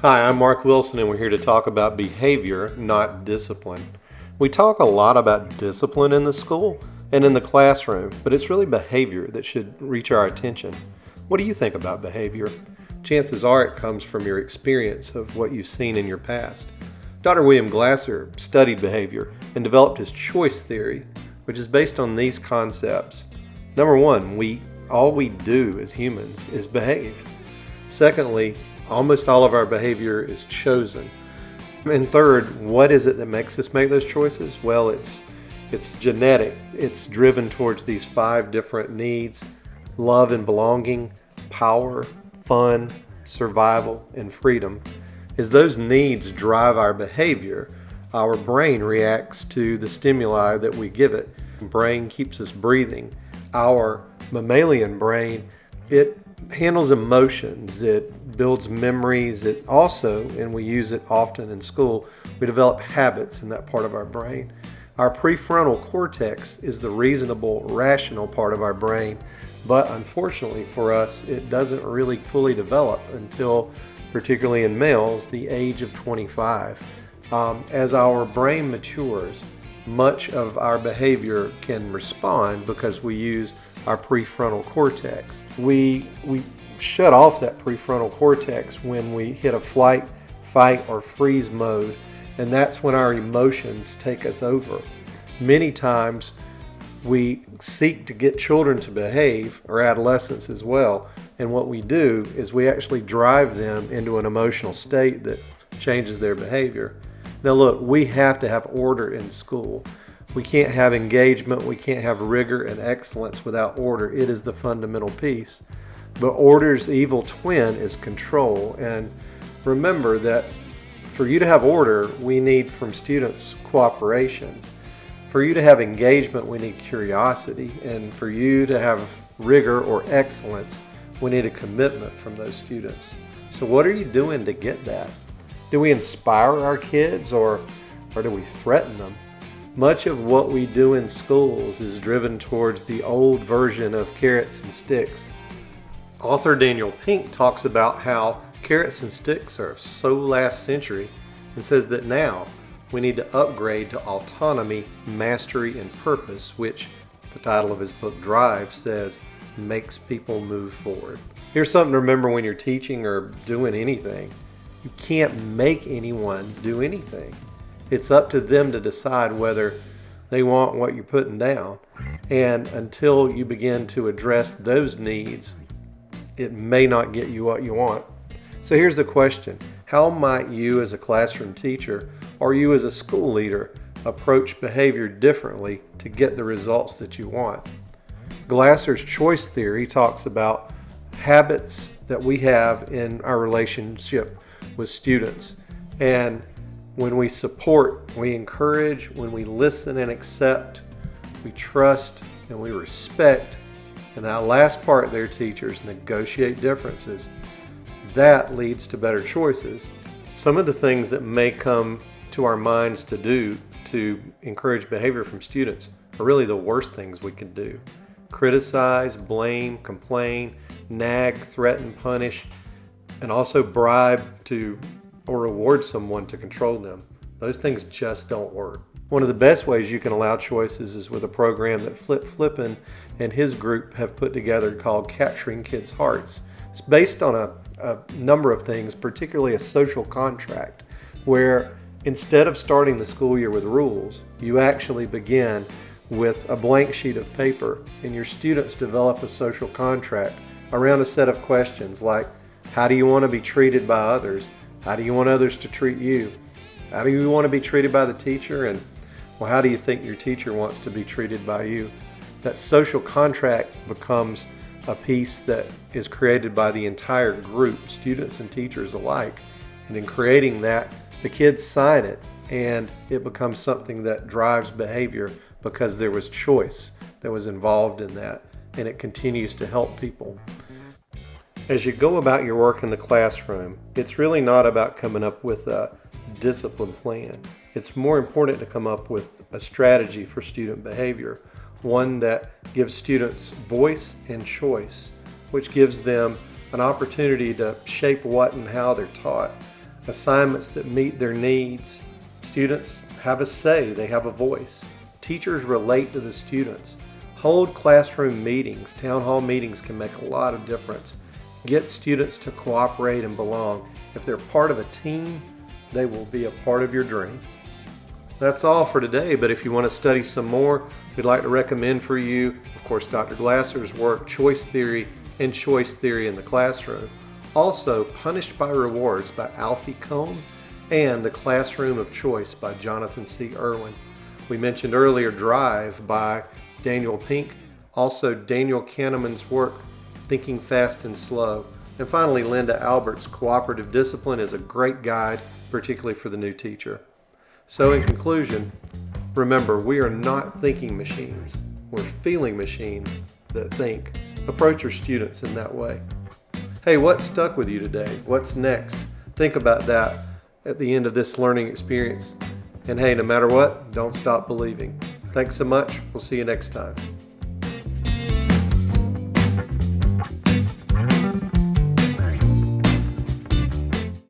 Hi, I'm Mark Wilson, and we're here to talk about behavior, not discipline. We talk a lot about discipline in the school and in the classroom, but it's really behavior that should reach our attention. What do you think about behavior? Chances are it comes from your experience of what you've seen in your past. Dr. William Glasser studied behavior and developed his choice theory, which is based on these concepts. Number one, all we do as humans is behave. Secondly, almost all of our behavior is chosen. And third, what is it that makes us make those choices? Well, it's genetic. It's driven towards these 5 different needs: love and belonging, power, fun, survival, and freedom. As those needs drive our behavior, our brain reacts to the stimuli that we give it. The brain keeps us breathing. Our mammalian brain, it handles emotions, it builds memories, it also, and we use it often in school, we develop habits in that part of our brain. Our prefrontal cortex is the reasonable, rational part of our brain, but unfortunately for us, it doesn't really fully develop until, particularly in males, the age of 25. As our brain matures, much of our behavior can respond because we use our prefrontal cortex. We shut off that prefrontal cortex when we hit a flight, fight, or freeze mode, and that's when our emotions take us over. Many times we seek to get children to behave, or adolescents as well, and what we do is we actually drive them into an emotional state that changes their behavior. Now look, we have to have order in school. We can't have engagement, we can't have rigor and excellence without order. It is the fundamental piece. But order's evil twin is control. And remember that for you to have order, we need from students cooperation. For you to have engagement, we need curiosity. And for you to have rigor or excellence, we need a commitment from those students. So what are you doing to get that? Do we inspire our kids or do we threaten them? Much of what we do in schools is driven towards the old version of carrots and sticks. Author Daniel Pink talks about how carrots and sticks are so last century and says that now we need to upgrade to autonomy, mastery, and purpose, which the title of his book Drive says makes people move forward. Here's something to remember when you're teaching or doing anything. You can't make anyone do anything. It's up to them to decide whether they want what you're putting down. And until you begin to address those needs, it may not get you what you want. So here's the question. How might you as a classroom teacher or you as a school leader approach behavior differently to get the results that you want? Glasser's choice theory talks about habits that we have in our relationship with students. And when we support, we encourage, when we listen and accept, we trust and we respect, and that last part there, teachers, negotiate differences, that leads to better choices. Some of the things that may come to our minds to do to encourage behavior from students are really the worst things we can do. Criticize, blame, complain, nag, threaten, punish, and also bribe to or reward someone to control them. Those things just don't work. One of the best ways you can allow choices is with a program that Flippen and his group have put together called Capturing Kids' Hearts. It's based on a number of things, particularly a social contract, where instead of starting the school year with rules, you actually begin with a blank sheet of paper and your students develop a social contract around a set of questions like, how do you want to be treated by others? How do you want others to treat you? How do you want to be treated by the teacher? And well, how do you think your teacher wants to be treated by you? That social contract becomes a piece that is created by the entire group, students and teachers alike. And in creating that, the kids sign it and it becomes something that drives behavior because there was choice that was involved in that, and it continues to help people. As you go about your work in the classroom, it's really not about coming up with a discipline plan. It's more important to come up with a strategy for student behavior, one that gives students voice and choice, which gives them an opportunity to shape what and how they're taught. assignments that meet their needs. Students have a say, they have a voice. Teachers relate to the students. Hold classroom meetings. Town hall meetings can make a lot of difference. Get students to cooperate and belong. If they're part of a team, they will be a part of your dream. That's all for today, but if you want to study some more, we'd like to recommend for you, of course, Dr. Glasser's work, Choice Theory and Choice Theory in the Classroom. Also, Punished by Rewards by Alfie Kohn and The Classroom of Choice by Jonathan C. Irwin. We mentioned earlier Drive by Daniel Pink. Also, Daniel Kahneman's work, Thinking Fast and Slow. And finally, Linda Albert's Cooperative Discipline is a great guide, particularly for the new teacher. So in conclusion, remember, we are not thinking machines. We're feeling machines that think. Approach your students in that way. Hey, what stuck with you today? What's next? Think about that at the end of this learning experience. And hey, no matter what, don't stop believing. Thanks so much. We'll see you next time.